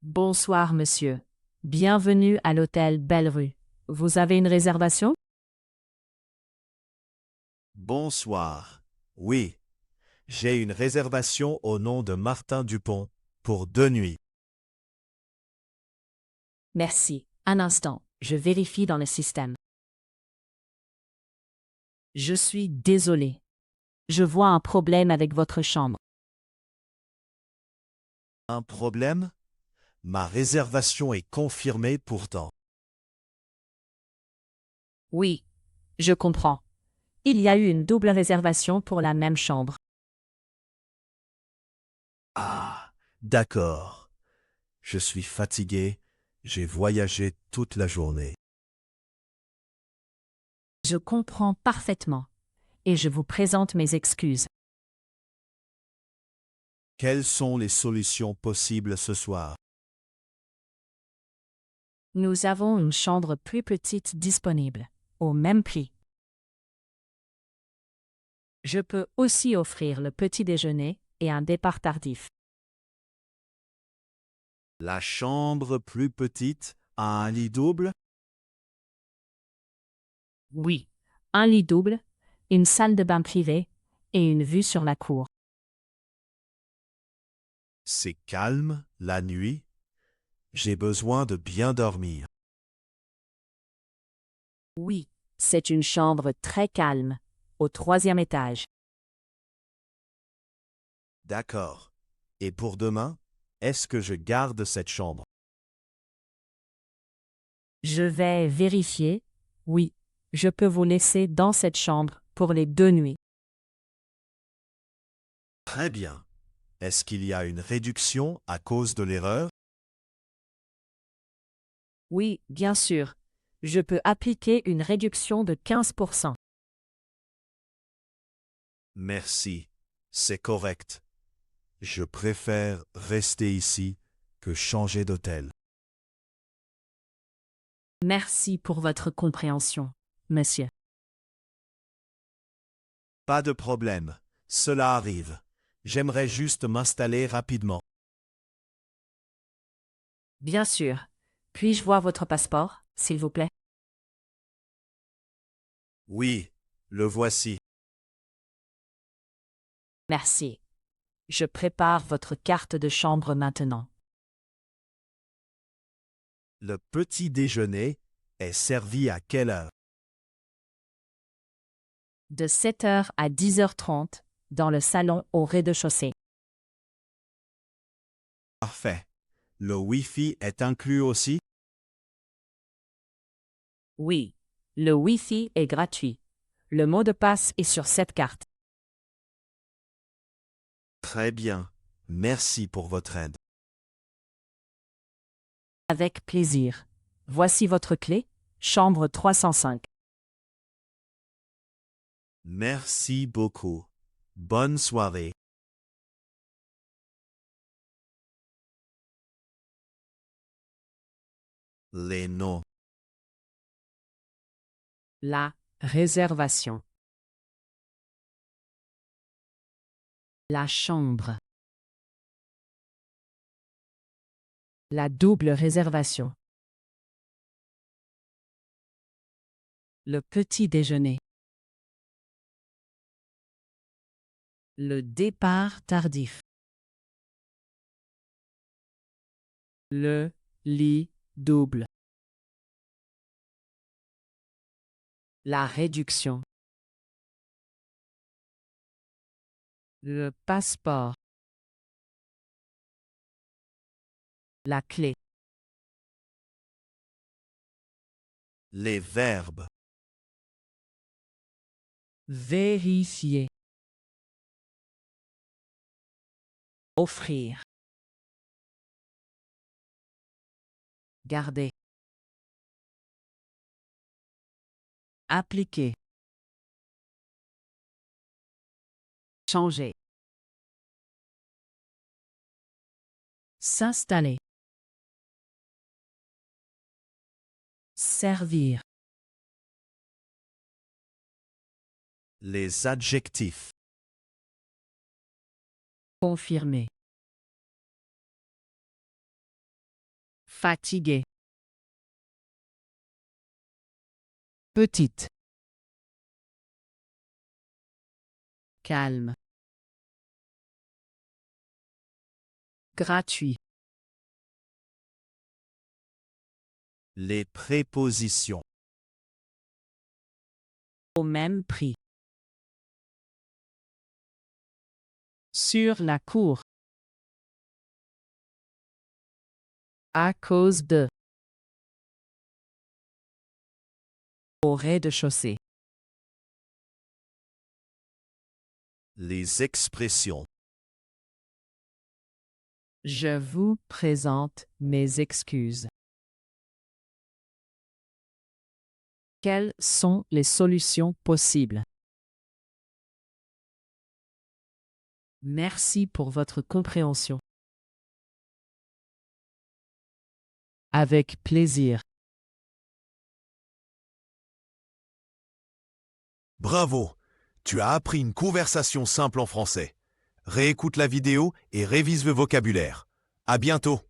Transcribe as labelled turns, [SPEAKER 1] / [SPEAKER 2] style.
[SPEAKER 1] Bonsoir, monsieur. Bienvenue à l'hôtel Belle-Rue. Vous avez une réservation?
[SPEAKER 2] Bonsoir. Oui, j'ai une réservation au nom de Martin Dupont pour 2 nuits.
[SPEAKER 1] Merci. Un instant, je vérifie dans le système. Je suis désolé. Je vois un problème avec votre chambre.
[SPEAKER 2] Un problème? Ma réservation est confirmée pourtant.
[SPEAKER 1] Oui, je comprends. Il y a eu une double réservation pour la même chambre.
[SPEAKER 2] Ah, d'accord. Je suis fatigué. J'ai voyagé toute la journée.
[SPEAKER 1] Je comprends parfaitement. Et je vous présente mes excuses.
[SPEAKER 2] Quelles sont les solutions possibles ce soir?
[SPEAKER 1] Nous avons une chambre plus petite disponible, au même prix. Je peux aussi offrir le petit déjeuner et un départ tardif.
[SPEAKER 2] La chambre plus petite a un lit double?
[SPEAKER 1] Oui, un lit double, une salle de bain privée et une vue sur la cour.
[SPEAKER 2] C'est calme la nuit. J'ai besoin de bien dormir.
[SPEAKER 1] Oui, c'est une chambre très calme, au troisième étage.
[SPEAKER 2] D'accord. Et pour demain, est-ce que je garde cette chambre?
[SPEAKER 1] Je vais vérifier. Oui, je peux vous laisser dans cette chambre pour les 2 nuits.
[SPEAKER 2] Très bien. Est-ce qu'il y a une réduction à cause de l'erreur?
[SPEAKER 1] Oui, bien sûr. Je peux appliquer une réduction de 15%.
[SPEAKER 2] Merci. C'est correct. Je préfère rester ici que changer d'hôtel.
[SPEAKER 1] Merci pour votre compréhension, monsieur.
[SPEAKER 2] Pas de problème. Cela arrive. J'aimerais juste m'installer rapidement.
[SPEAKER 1] Bien sûr. Puis-je voir votre passeport, s'il vous plaît?
[SPEAKER 2] Oui, le voici.
[SPEAKER 1] Merci. Je prépare votre carte de chambre maintenant.
[SPEAKER 2] Le petit déjeuner est servi à quelle heure?
[SPEAKER 1] De 7h à 10h30, dans le salon au rez-de-chaussée.
[SPEAKER 2] Parfait. Le Wi-Fi est inclus aussi?
[SPEAKER 1] Oui, le Wi-Fi est gratuit. Le mot de passe est sur cette carte.
[SPEAKER 2] Très bien. Merci pour votre aide.
[SPEAKER 1] Avec plaisir. Voici votre clé, chambre 305.
[SPEAKER 2] Merci beaucoup. Bonne soirée. Les noms.
[SPEAKER 1] La réservation. La chambre. La double réservation. Le petit déjeuner. Le départ tardif. Le lit double. La réduction. Le passeport. La clé.
[SPEAKER 2] Les verbes.
[SPEAKER 1] Vérifier. Offrir. Garder. Appliquer. Changer. S'installer. Servir.
[SPEAKER 2] Les adjectifs.
[SPEAKER 1] Confirmer. Fatigué.
[SPEAKER 3] Petite.
[SPEAKER 1] Calme. Gratuit.
[SPEAKER 2] Les prépositions.
[SPEAKER 1] Au même prix. Sur la cour. À cause de. Au rez-de-chaussée.
[SPEAKER 2] Les expressions.
[SPEAKER 1] Je vous présente mes excuses. Quelles sont les solutions possibles? Merci pour votre compréhension. Avec plaisir.
[SPEAKER 2] Bravo! Tu as appris une conversation simple en français. Réécoute la vidéo et révise le vocabulaire. À bientôt!